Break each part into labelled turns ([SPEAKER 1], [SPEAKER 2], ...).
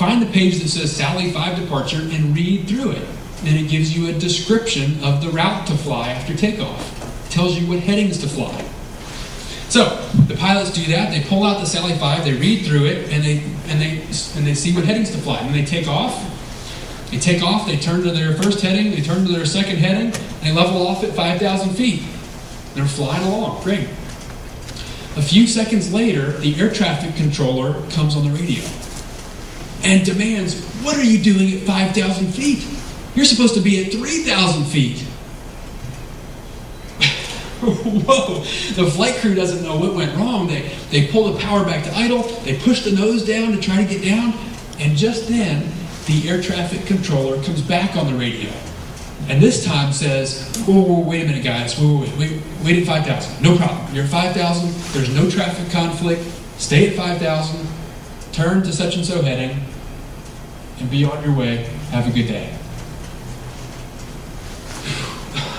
[SPEAKER 1] find the page that says Sally 5 departure and read through it. And it gives you a description of the route to fly after takeoff. It tells you what headings to fly. So the pilots do that. They pull out the Sally 5, they read through it, and they see what headings to fly. And they take off. They take off, they turn to their first heading, they turn to their second heading, and they level off at 5,000 feet. They're flying along. Great. A few seconds later, the air traffic controller comes on the radio and demands, "What are you doing at 5,000 feet? You're supposed to be at 3,000 feet." Whoa! The flight crew doesn't know what went wrong. They pull the power back to idle, they push the nose down to try to get down, and just then, the air traffic controller comes back on the radio. And this time says, whoa, wait a minute, guys. Wait at 5,000. No problem. You're at 5,000. There's no traffic conflict. Stay at 5,000. Turn to such and so heading. And be on your way. Have a good day.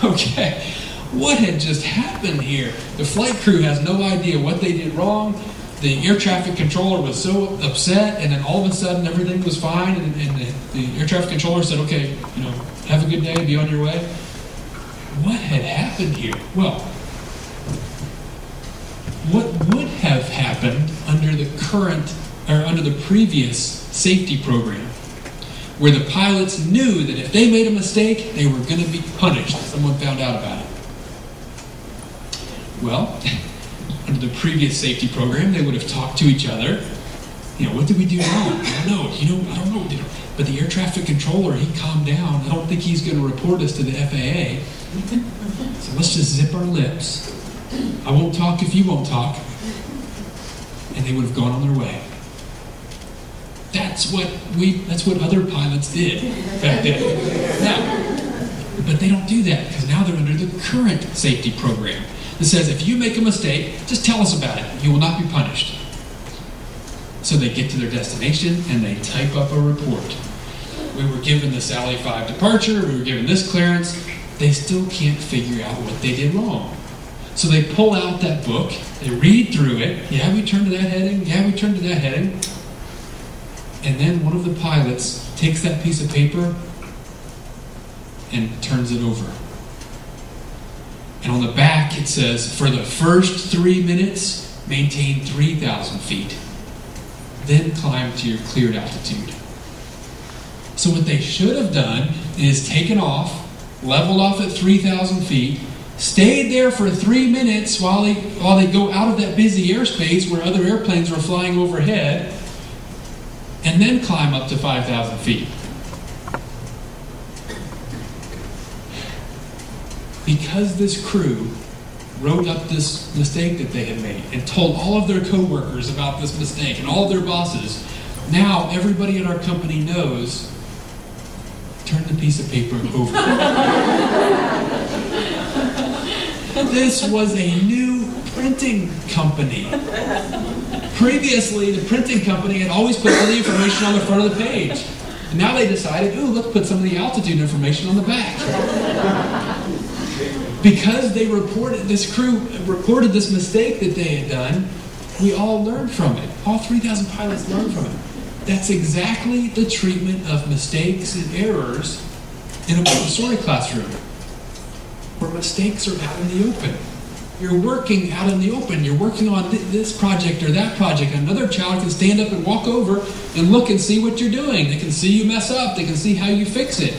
[SPEAKER 1] Okay. What had just happened here? The flight crew has no idea what they did wrong. The air traffic controller was so upset, and then all of a sudden everything was fine, and the air traffic controller said, "Okay, have a good day, be on your way." What had happened here? Well, what would have happened under the previous safety program, where the pilots knew that if they made a mistake, they were going to be punished if someone found out about it? Well, under the previous safety program, they would have talked to each other. What did we do wrong? I don't know. I don't know. But the air traffic controller, he calmed down. I don't think he's going to report us to the FAA. So let's just zip our lips. I won't talk if you won't talk. And they would have gone on their way. That's what other pilots did back then. Now, but they don't do that because now they're under the current safety program. It says, if you make a mistake, just tell us about it. You will not be punished. So they get to their destination and they type up a report. We were given the Sally 5 departure, we were given this clearance. They still can't figure out what they did wrong. So they pull out that book, they read through it. Yeah, we turned to that heading. Yeah, we turned to that heading. And then one of the pilots takes that piece of paper and turns it over. And on the back it says, for the first 3 minutes, maintain 3,000 feet. Then climb to your cleared altitude. So what they should have done is taken off, leveled off at 3,000 feet, stayed there for 3 minutes while they go out of that busy airspace where other airplanes were flying overhead, and then climb up to 5,000 feet. Because this crew wrote up this mistake that they had made and told all of their coworkers about this mistake and all of their bosses, now everybody at our company knows, turn the piece of paper over. This was a new printing company. Previously, the printing company had always put all the information on the front of the page. And now they decided, ooh, let's put some of the altitude information on the back. Because this crew reported this mistake that they had done, we all learned from it. All 3,000 pilots learned from it. That's exactly the treatment of mistakes and errors in a Montessori classroom, where mistakes are out in the open. You're working out in the open. You're working on this project or that project. Another child can stand up and walk over and look and see what you're doing. They can see you mess up. They can see how you fix it.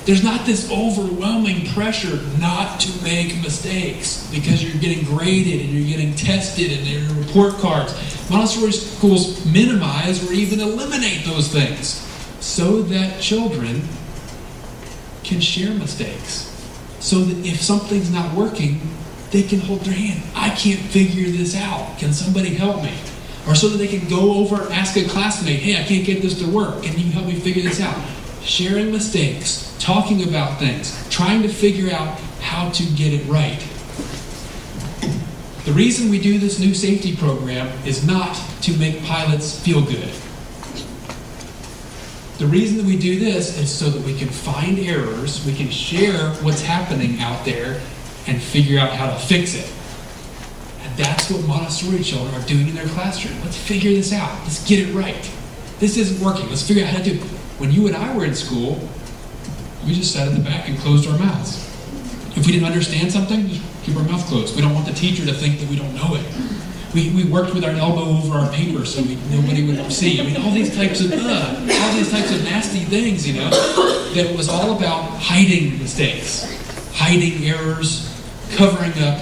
[SPEAKER 1] There's not this overwhelming pressure not to make mistakes because you're getting graded and you're getting tested and there are report cards. Montessori schools minimize or even eliminate those things so that children can share mistakes. So that if something's not working, they can hold their hand. I can't figure this out. Can somebody help me? Or so that they can go over and ask a classmate, hey, I can't get this to work. Can you help me figure this out? Sharing mistakes, talking about things, trying to figure out how to get it right. The reason we do this new safety program is not to make pilots feel good. The reason that we do this is so that we can find errors, we can share what's happening out there, and figure out how to fix it. And that's what Montessori children are doing in their classroom. Let's figure this out. Let's get it right. this isn't working. Let's figure out how to do it. When you and I were in school, we just sat in the back and closed our mouths. If we didn't understand something, just keep our mouth closed. We don't want the teacher to think that we don't know it. We worked with our elbow over our paper so nobody would see. I mean, all these types of nasty things, you know, that was all about hiding mistakes, hiding errors, covering up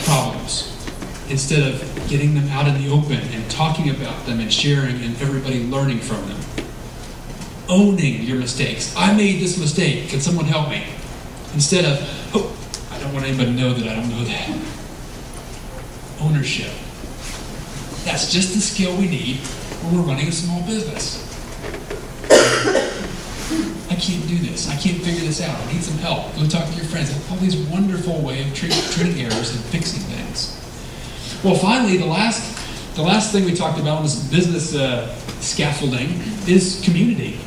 [SPEAKER 1] problems, instead of getting them out in the open and talking about them and sharing and everybody learning from them. Owning your mistakes. I made this mistake. Can someone help me? Instead of, oh, I don't want anybody to know that I don't know that. Ownership. That's just the skill we need when we're running a small business. I can't do this. I can't figure this out. I need some help. Go talk to your friends. All these wonderful ways of treating errors and fixing things. Well, finally, the last thing we talked about was business scaffolding is community.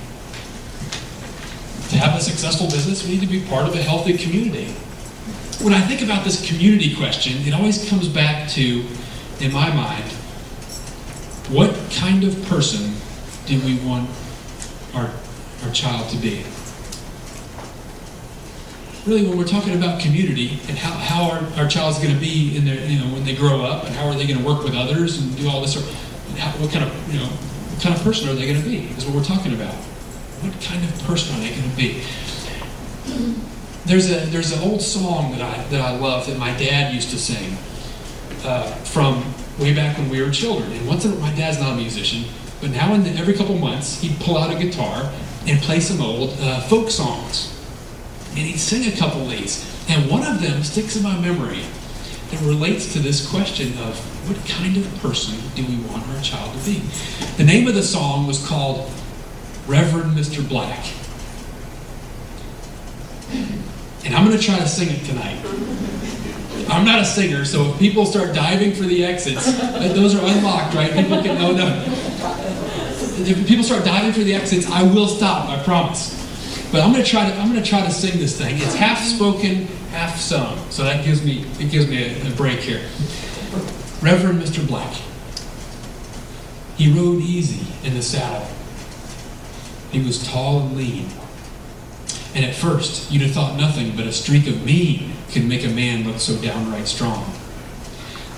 [SPEAKER 1] To have a successful business, we need to be part of a healthy community. When I think about this community question, it always comes back to, in my mind, what kind of person do we want our child to be? Really, when we're talking about community and how our child's going to be in their, when they grow up, and how are they going to work with others and do all this, what kind of person are they going to be? Is what we're talking about. What kind of person are they going to be? There's an old song that I love that my dad used to sing from way back when we were children. And my dad's not a musician, but now every couple months he'd pull out a guitar and play some old folk songs. And he'd sing a couple of these. And one of them sticks in my memory that relates to this question of what kind of person do we want our child to be? The name of the song was called Reverend Mr. Black. And I'm going to try to sing it tonight. I'm not a singer, so if people start diving for the exits, those are unlocked, right? People can, no. If people start diving for the exits, I will stop, I promise. But I'm going to try to sing this thing. It's half spoken, half sung. So that gives me a break here. Reverend Mr. Black. He rode easy in the saddle. He was tall and lean. And at first, you'd have thought nothing but a streak of mean could make a man look so downright strong.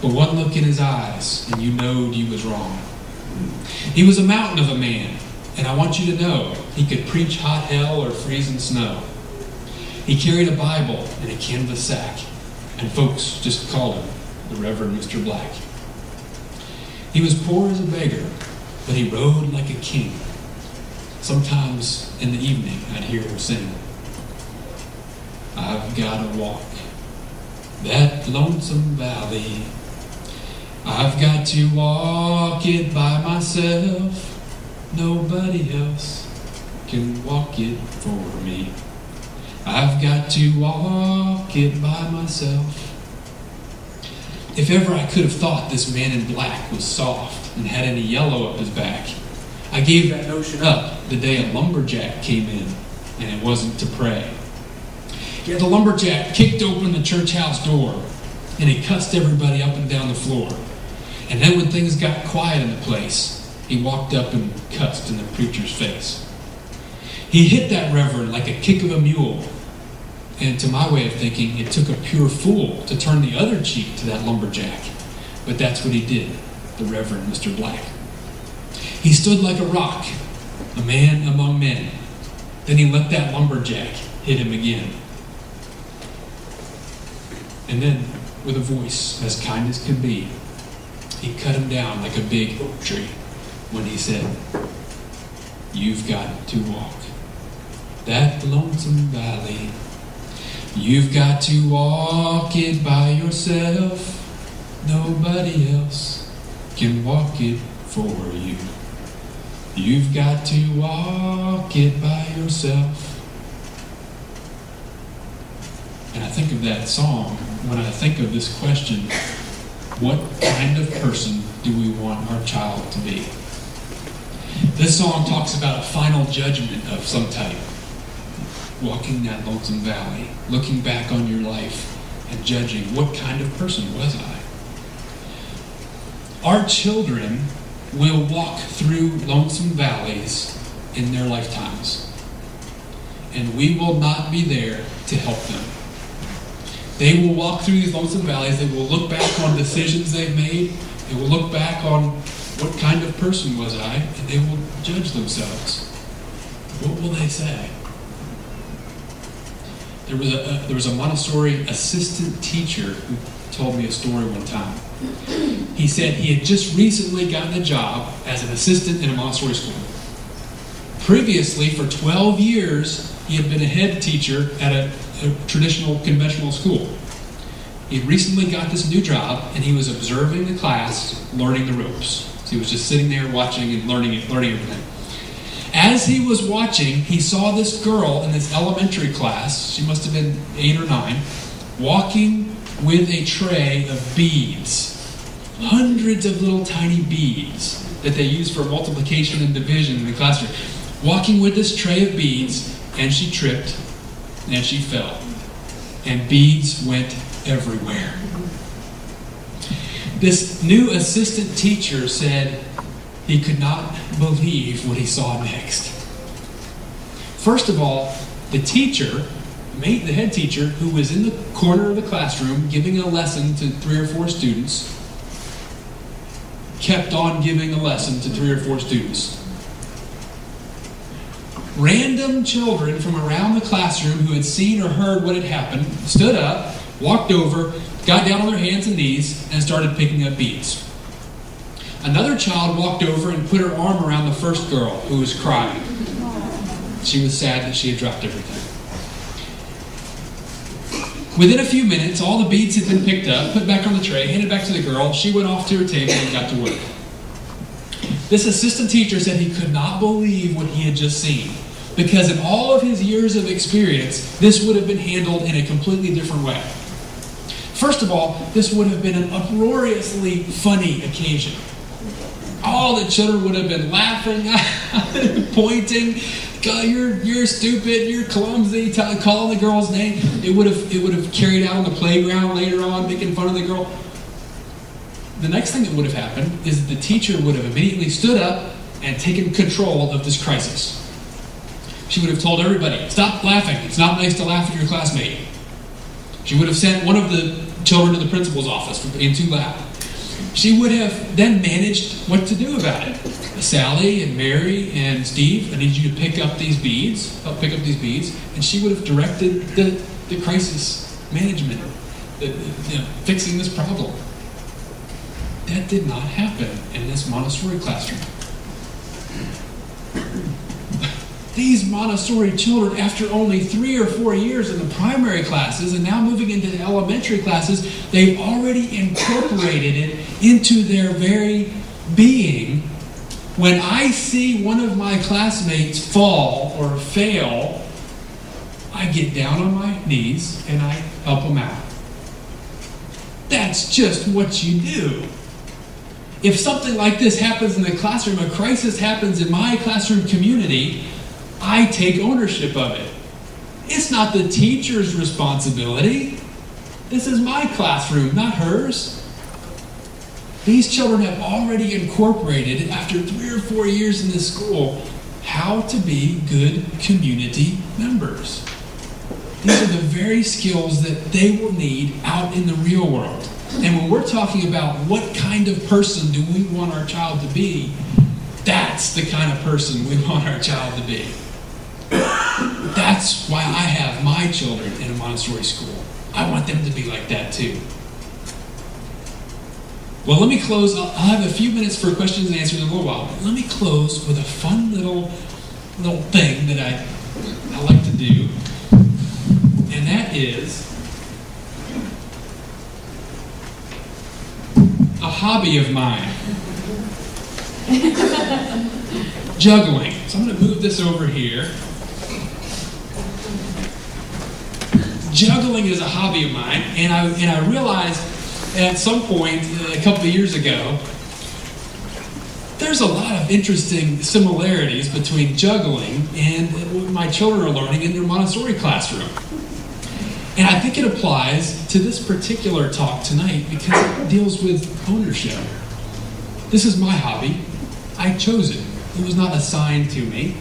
[SPEAKER 1] But one look in his eyes, and you knowed you was wrong. He was a mountain of a man, and I want you to know he could preach hot hell or freezing snow. He carried a Bible in a canvas sack, and folks just called him the Reverend Mr. Black. He was poor as a beggar, but he rode like a king. Sometimes in the evening, I'd hear him sing, I've got to walk that lonesome valley. I've got to walk it by myself. Nobody else can walk it for me. I've got to walk it by myself. If ever I could have thought this man in black was soft and had any yellow up his back, I gave that notion up the day a lumberjack came in, and it wasn't to pray. Yeah, the lumberjack kicked open the church house door, and he cussed everybody up and down the floor. And then when things got quiet in the place, he walked up and cussed in the preacher's face. He hit that reverend like a kick of a mule, and to my way of thinking, it took a pure fool to turn the other cheek to that lumberjack. But that's what he did, the Reverend Mr. Black. He stood like a rock, a man among men. Then he let that lumberjack hit him again. And then, with a voice as kind as could be, he cut him down like a big oak tree when he said, You've got to walk that lonesome valley. You've got to walk it by yourself. Nobody else can walk it for you. You've got to walk it by yourself. And I think of that song when I think of this question, what kind of person do we want our child to be? This song talks about a final judgment of some type. Walking that lonesome valley, looking back on your life and judging what kind of person was I? Our children will walk through lonesome valleys in their lifetimes. And we will not be there to help them. They will walk through these lonesome valleys. They will look back on decisions they've made. They will look back on what kind of person was I, and they will judge themselves. What will they say? There was a Montessori assistant teacher who told me a story one time. He said he had just recently gotten a job as an assistant in a Montessori school. Previously, for 12 years, he had been a head teacher at a traditional, conventional school. He had recently got this new job, and he was observing the class, learning the ropes. So he was just sitting there watching and learning everything. As he was watching, he saw this girl in this elementary class, she must have been 8 or 9, walking with a tray of beads. Hundreds of little tiny beads that they use for multiplication and division in the classroom. Walking with this tray of beads, and she tripped, and she fell. And beads went everywhere. This new assistant teacher said he could not believe what he saw next. First of all, the teacher, the head teacher, who was in the corner of the classroom giving a lesson to 3 or 4 students, kept on giving a lesson to 3 or 4 students. Random children from around the classroom who had seen or heard what had happened stood up, walked over, got down on their hands and knees, and started picking up beads. Another child walked over and put her arm around the first girl who was crying. She was sad that she had dropped everything. Within a few minutes, all the beads had been picked up, put back on the tray, handed back to the girl. She went off to her table and got to work. This assistant teacher said he could not believe what he had just seen, because in all of his years of experience, this would have been handled in a completely different way. First of all, this would have been an uproariously funny occasion. All the children would have been laughing, pointing, you're stupid, you're clumsy, calling the girl's name. It would have carried out on the playground later on, making fun of the girl. The next thing that would have happened is that the teacher would have immediately stood up and taken control of this crisis. She would have told everybody, stop laughing. It's not nice to laugh at your classmate. She would have sent one of the children to the principal's office for being too loud. She would have then managed what to do about it. Sally and Mary and Steve, I need you to pick up these beads, help pick up these beads, and she would have directed the crisis management, fixing this problem. That did not happen in this Montessori classroom. These Montessori children, after only 3 or 4 years in the primary classes and now moving into the elementary classes, they've already incorporated it into their very being. When I see one of my classmates fall or fail, I get down on my knees and I help them out. That's just what you do. If something like this happens in the classroom, a crisis happens in my classroom community, I take ownership of it. It's not the teacher's responsibility. This is my classroom, not hers. These children have already incorporated, after 3 or 4 years in this school, how to be good community members. These are the very skills that they will need out in the real world. And when we're talking about what kind of person do we want our child to be, that's the kind of person we want our child to be. That's why I have my children in a Montessori school. I want them to be like that too. Well, let me close. I'll have a few minutes for questions and answers in a little while. But let me close with a fun little thing that I like to do. And that is a hobby of mine. Juggling. So I'm going to move this over here. Juggling is a hobby of mine, and I realized at some point a couple of years ago, there's a lot of interesting similarities between juggling and what my children are learning in their Montessori classroom. And I think it applies to this particular talk tonight because it deals with ownership. This is my hobby. I chose it. It was not assigned to me.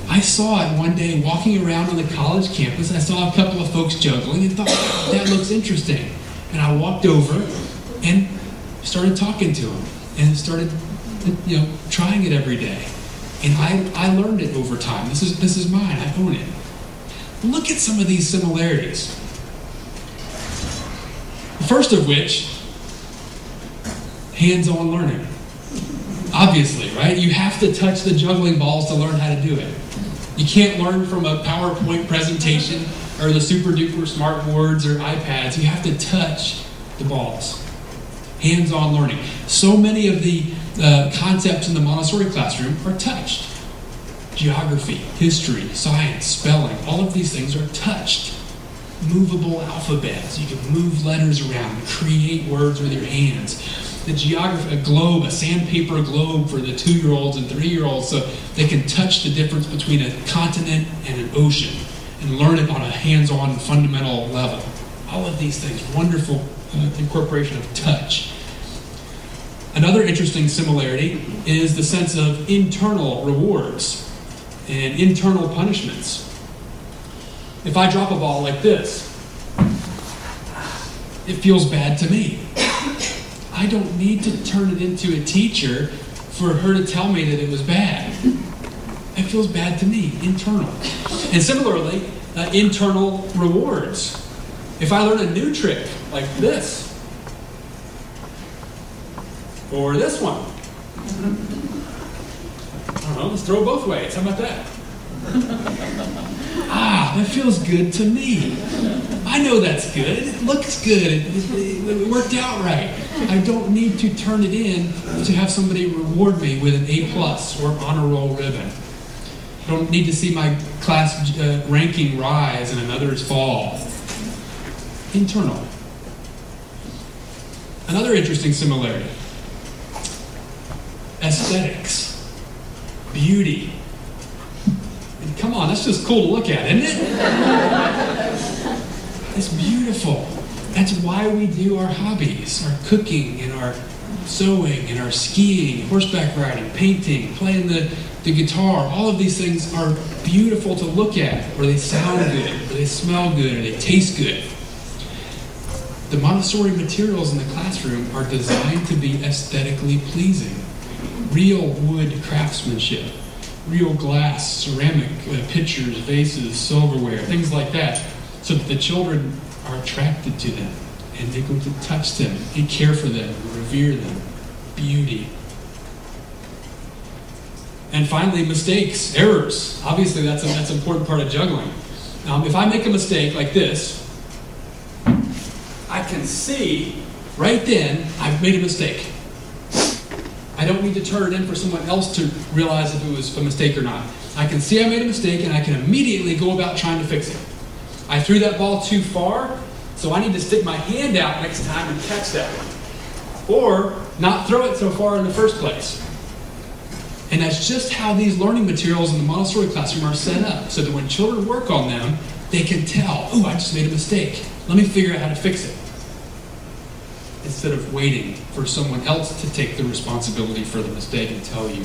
[SPEAKER 1] I saw it one day walking around on the college campus. I saw a couple of folks juggling and thought, that looks interesting. And I walked over and started talking to them and started, trying it every day. And I learned it over time. This is mine. I own it. Look at some of these similarities. The first of which, hands-on learning. Obviously, right? You have to touch the juggling balls to learn how to do it. You can't learn from a PowerPoint presentation or the super-duper smart boards or iPads. You have to touch the balls. Hands-on learning. So many of the concepts in the Montessori classroom are touched. Geography, history, science, spelling, all of these things are touched. Movable alphabets. You can move letters around, create words with your hands. The geography, a globe, a sandpaper globe for the 2-year-olds and 3-year-olds, so they can touch the difference between a continent and an ocean and learn it on a hands-on fundamental level. All of these things, wonderful incorporation of touch. Another interesting similarity is the sense of internal rewards and internal punishments. If I drop a ball like this, it feels bad to me. I don't need to turn it into a teacher for her to tell me that it was bad. It feels bad to me, internal. And similarly, internal rewards. If I learn a new trick like this, or this one, I don't know, let's throw it both ways. How about that? That feels good to me. I know that's good. It looks good. It worked out right. I don't need to turn it in to have somebody reward me with an A+ or honor roll ribbon. I don't need to see my class ranking rise and another's fall. Internal. Another interesting similarity. Aesthetics. Beauty. And come on, that's just cool to look at, isn't it? It's beautiful. That's why we do our hobbies, our cooking and our sewing and our skiing, horseback riding, painting, playing the guitar. All of these things are beautiful to look at, or they sound good, or they smell good, or they taste good. The Montessori materials in the classroom are designed to be aesthetically pleasing. Real wood craftsmanship, real glass, ceramic pitchers, vases, silverware, things like that, so that the children are attracted to them and they're going to touch them and care for them and revere them. Beauty. And finally, mistakes, errors. Obviously, that's an important part of juggling. If I make a mistake like this, I can see right then I've made a mistake. I don't need to turn it in for someone else to realize if it was a mistake or not. I can see I made a mistake and I can immediately go about trying to fix it. I threw that ball too far, so I need to stick my hand out next time and catch that one. Or not throw it so far in the first place. And that's just how these learning materials in the Montessori classroom are set up, so that when children work on them, they can tell, oh, I just made a mistake. Let me figure out how to fix it. Instead of waiting for someone else to take the responsibility for the mistake and tell you.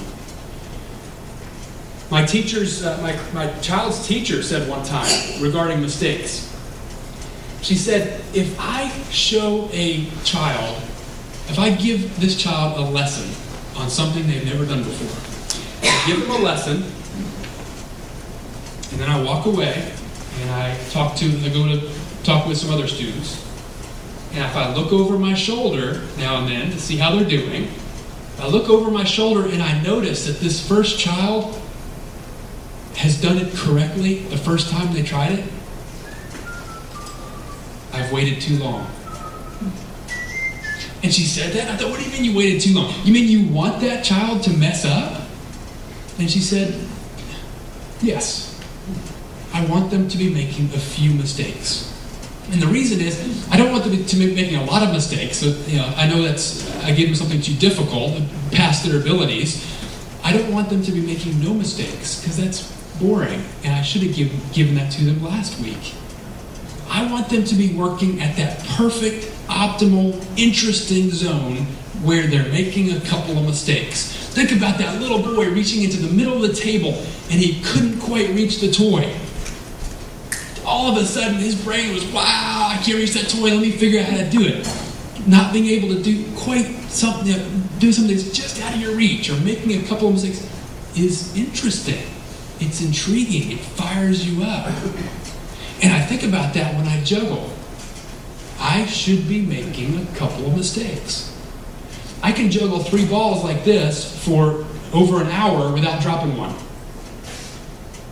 [SPEAKER 1] My child's teacher said one time regarding mistakes. She said, if I show a child, if I give this child a lesson on something they've never done before, I give them a lesson, and then I walk away, and I go to talk with some other students. And if I look over my shoulder now and then to see how they're doing, I look over my shoulder and I notice that this first child has done it correctly the first time they tried it, I've waited too long. And she said that. I thought, what do you mean you waited too long? You mean you want that child to mess up? And she said, yes. I want them to be making a few mistakes. And the reason is, I don't want them to be making a lot of mistakes. So, I know I gave them something too difficult, past their abilities. I don't want them to be making no mistakes, because that's boring. And I should have given that to them last week. I want them to be working at that perfect, optimal, interesting zone where they're making a couple of mistakes. Think about that little boy reaching into the middle of the table and he couldn't quite reach the toy. All of a sudden his brain was, wow, I can't reach that toy, let me figure out how to do it. Not being able to do something that's just out of your reach or making a couple of mistakes is interesting. It's intriguing. It fires you up. And I think about that when I juggle. I should be making a couple of mistakes. I can juggle 3 balls like this for over an hour without dropping one.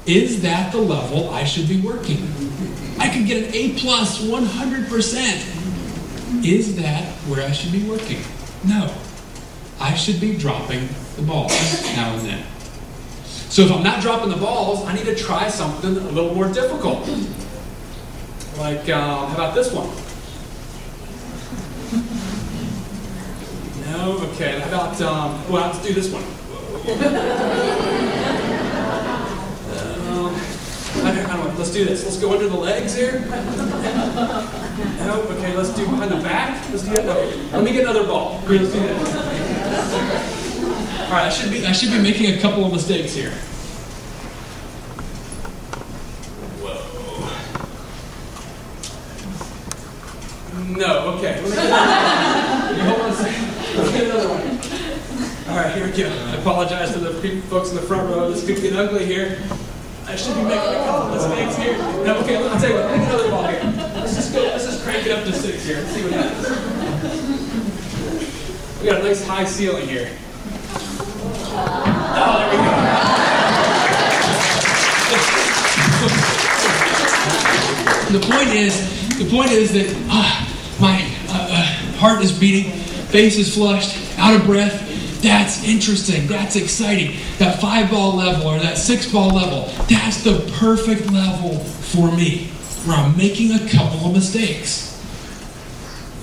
[SPEAKER 1] Is that the level I should be working? I could get an A+ 100%. Is that where I should be working? No. I should be dropping the balls now and then. So if I'm not dropping the balls, I need to try something a little more difficult. Like, how about this one? No? Okay, how about, well, let's do this one. Let's do this. Let's go under the legs here. No, okay, let's do behind the back. Let's do that. Okay. Let me get another ball. Okay, let's do this. All right, I should be making a couple of mistakes here. Whoa. No, okay. Let me get another one. Hold on a second. Let's get another one. All right, here we go. I apologize to the folks in the front row. This could get ugly here. I should be making a couple of mistakes here. No, okay, I'll tell you what, make another ball here. Let's just crank it up to 6 here. Let's see what happens. We got a nice high ceiling here. Oh, there we go. The point is that my heart is beating, face is flushed, out of breath. That's interesting. That's exciting. That 5-ball level or that 6-ball level, that's the perfect level for me, where I'm making a couple of mistakes.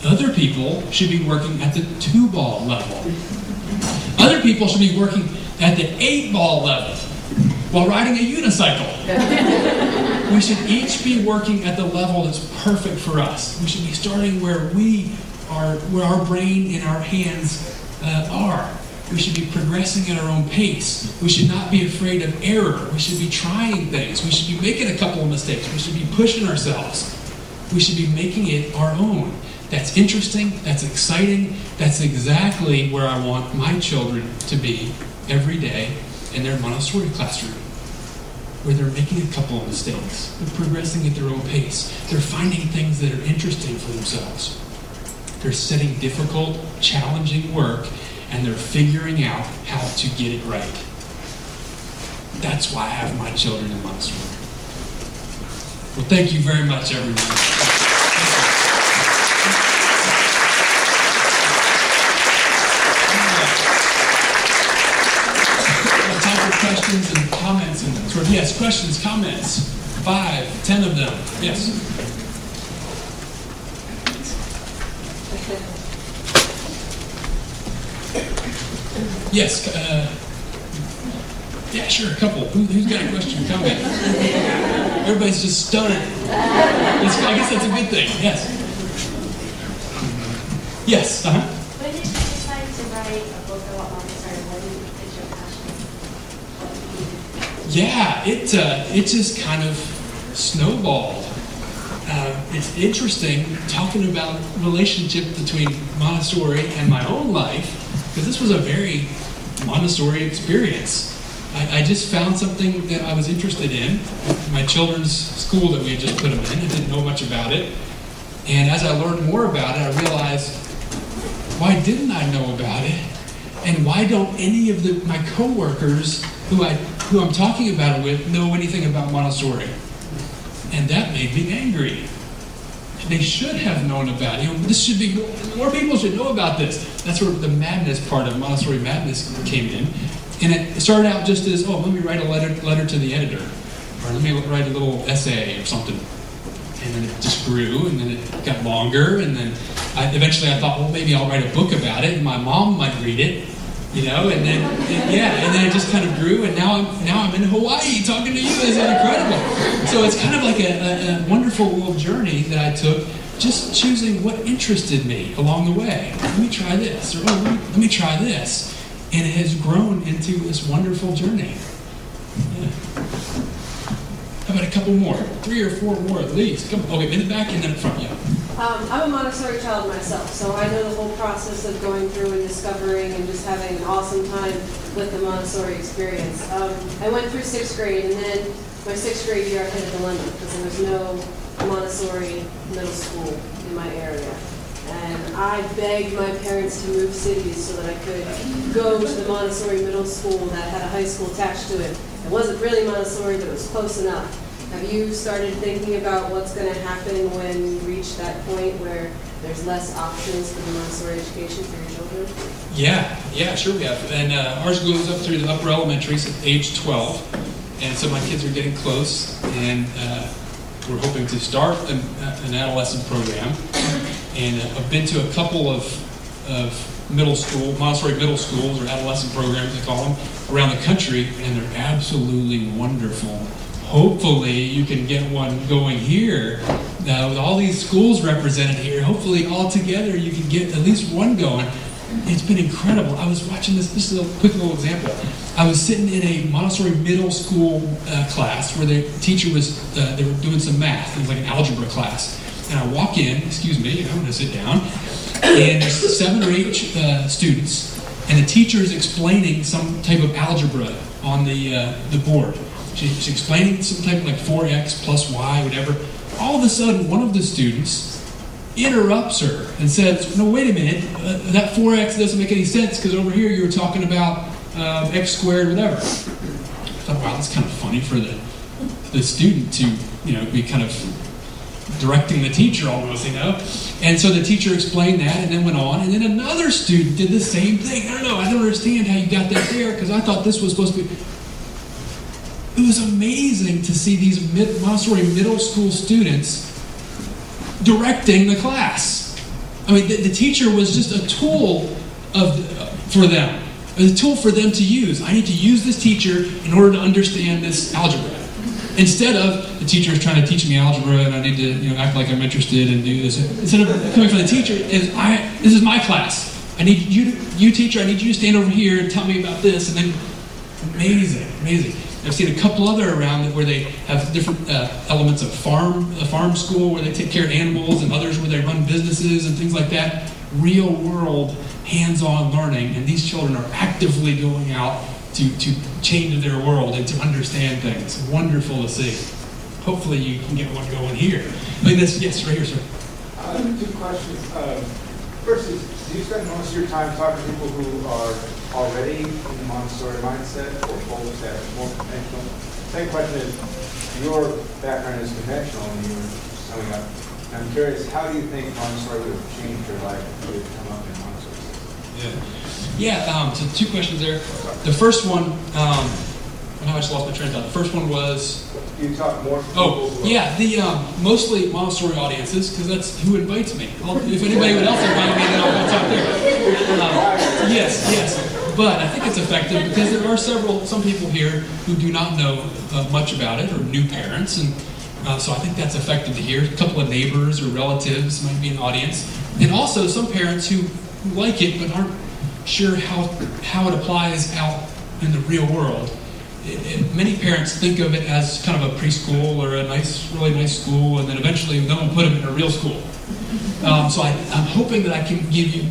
[SPEAKER 1] Other people should be working at the 2-ball level. Other people should be working at the 8-ball level while riding a unicycle. We should each be working at the level that's perfect for us. We should be starting where our brain and our hands are. We should be progressing at our own pace. We should not be afraid of error. We should be trying things. We should be making a couple of mistakes. We should be pushing ourselves. We should be making it our own. That's interesting. That's exciting. That's exactly where I want my children to be every day in their Montessori classroom, where they're making a couple of mistakes. They're progressing at their own pace. They're finding things that are interesting for themselves. They're setting difficult, challenging work, and they're figuring out how to get it right. That's why I have my children in Montessori. Well, thank you very much, everyone. Time for questions and comments and sort of, yes, questions, comments. 5, 10 of them. Yes. Yes. Yeah, sure. A couple. Who's got a question? Comment. Everybody's just stunned. I guess that's a good thing. Yes. Yes. Uh-huh.
[SPEAKER 2] When did you decide to write a book about Montessori? What is your passion?
[SPEAKER 1] Yeah, it just kind of snowballed. It's interesting talking about relationship between Montessori and my own life, because this was a very Montessori experience. I just found something that I was interested in. My children's school that we had just put them in, I didn't know much about it. And as I learned more about it, I realized, why didn't I know about it? And why don't any of my coworkers who I'm talking about it with know anything about Montessori? And that made me angry. They should have known about it. This should be more people should know about this. That's where the madness part of Montessori madness came in. And it started out just as, let me write a letter to the editor, or let me write a little essay or something. And then it just grew, and then it got longer, and then eventually I thought, well, maybe I'll write a book about it, and my mom might read it, and then it just kind of grew, and now I'm in Hawaii talking to you. Isn't that incredible? So it's kind of like a wonderful little journey that I took, just choosing what interested me along the way. Let me try this, or let me try this. And it has grown into this wonderful journey. Yeah. How about a couple more? 3 or 4 more at least. Come on. Okay, in the back and then in front, yeah.
[SPEAKER 2] I'm a Montessori child myself, so I know the whole process of going through and discovering and just having an awesome time with the Montessori experience. I went through 6th grade, and then my 6th grade year I hit a dilemma because there was no Montessori middle school in my area. And I begged my parents to move cities so that I could go to the Montessori middle school that had a high school attached to it. It wasn't really Montessori, but it was close enough. Have you started thinking about what's going to happen when you reach that point where there's less options for the Montessori education for your children?
[SPEAKER 1] Yeah, sure we have. And ours goes up through the upper elementaries at age 12. And so my kids are getting close, and we're hoping to start an adolescent program. And I've been to a couple of middle school, Montessori middle schools, or adolescent programs, they call them, around the country, and they're absolutely wonderful. Hopefully you can get one going here. With all these schools represented here, hopefully all together you can get at least one going. It's been incredible. I was watching this is a quick little example. I was sitting in a Montessori middle school class where the teacher was, they were doing some math. It was like an algebra class. And I walk in, excuse me, I'm going to sit down, and there's 7 or 8 students, and the teacher is explaining some type of algebra on the board. She's explaining some type of like 4x plus y, whatever. All of a sudden, one of the students interrupts her and says, no, wait a minute, that 4x doesn't make any sense because over here you were talking about x squared, whatever. I thought, wow, that's kind of funny for the student to, be kind of directing the teacher almost, And so the teacher explained that and then went on. And then another student did the same thing. I don't understand how you got that there because I thought this was supposed to be... It was amazing to see these Montessori middle school students directing the class. I mean, the teacher was just a tool for them. It was a tool for them to use. I need to use this teacher in order to understand this algebra. Instead of the teacher is trying to teach me algebra and I need to act like I'm interested and do this. Instead of coming from the teacher, this is my class. I need you teacher, I need you to stand over here and tell me about this. And then, amazing. I've seen a couple other around where they have different elements of farm school where they take care of animals, and others where they run businesses and things like that. Real world, hands-on learning, and these children are actively going out to change their world and to understand things. Wonderful to see. Hopefully you can get one going here. Yes, right here, sir.
[SPEAKER 3] 2 questions. First is, do you spend most of your time talking to people who are already in the Montessori mindset or folks that are more conventional? Second question is, your background is conventional and you were summing up. I'm curious, how do you think Montessori would have changed your life if you had come up in Montessori?
[SPEAKER 1] Yeah, so 2 questions there. The first one, I just lost my train of thought. The first one was...
[SPEAKER 3] You talk more to people
[SPEAKER 1] mostly Montessori audiences, because that's who invites me. If anybody else invites me, then I'll talk there. Yes. But I think it's effective because there are some people here who do not know much about it, or new parents, and so I think that's effective to hear. A couple of neighbors or relatives might be an audience. And also some parents who like it but aren't sure how it applies out in the real world. Many parents think of it as kind of a preschool or a really nice school, and then eventually they'll put them in a real school. So I'm hoping that I can give you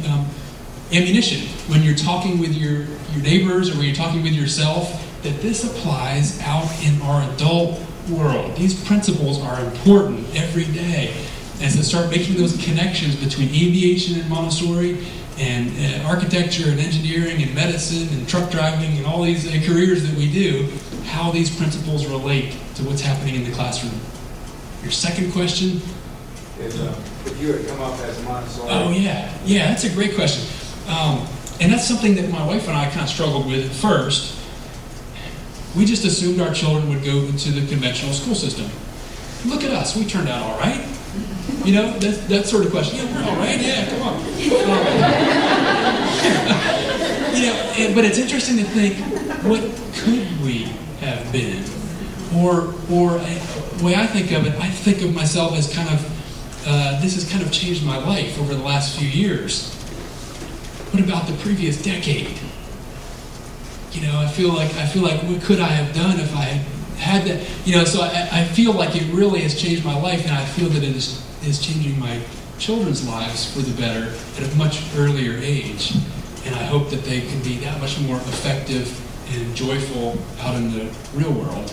[SPEAKER 1] ammunition when you're talking with your neighbors or when you're talking with yourself, that this applies out in our adult world. These principles are important every day. And to start making those connections between aviation and Montessori, and architecture and engineering and medicine and truck driving and all these careers that we do, how these principles relate to what's happening in the classroom. Your second question?
[SPEAKER 3] Is if you had come up as a Montessori...
[SPEAKER 1] Oh, yeah, that's a great question. And that's something that my wife and I kind of struggled with at first. We just assumed our children would go into the conventional school system. Look at us, we turned out all right. That sort of question. Yeah, we're all right. Yeah, come on. But it's interesting to think, what could we have been? Or the way I think of it, I think of myself as kind of, this has kind of changed my life over the last few years. What about the previous decade? I feel like what could I have done if I had that? So I feel like it really has changed my life, and I feel that it is changing my children's lives for the better at a much earlier age. And I hope that they can be that much more effective and joyful out in the real world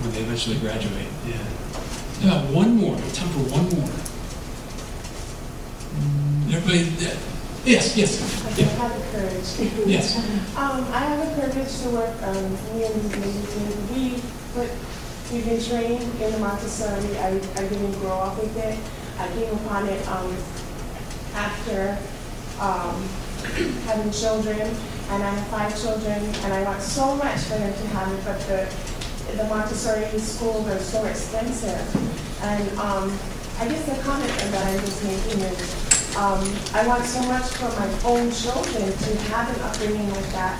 [SPEAKER 1] when they eventually graduate. Yeah. How about one more? Time for one more. Everybody, yes.
[SPEAKER 4] I have the courage.
[SPEAKER 1] Yes.
[SPEAKER 4] I have the privilege to work. We've been trained in the Montessori. I didn't grow up with it. I came upon it after having children, and I have 5 children, and I want so much for them to have it, but the Montessori schools are so expensive. And I guess the comment that I'm just making is I want so much for my own children to have an upbringing like that.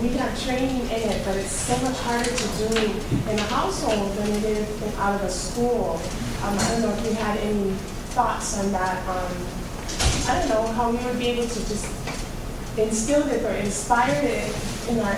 [SPEAKER 4] We have training in it, but it's so much harder to do in a household than it is out of a school. I don't know if you had any thoughts on that. I don't know how we would be able to just instill it or inspire it in our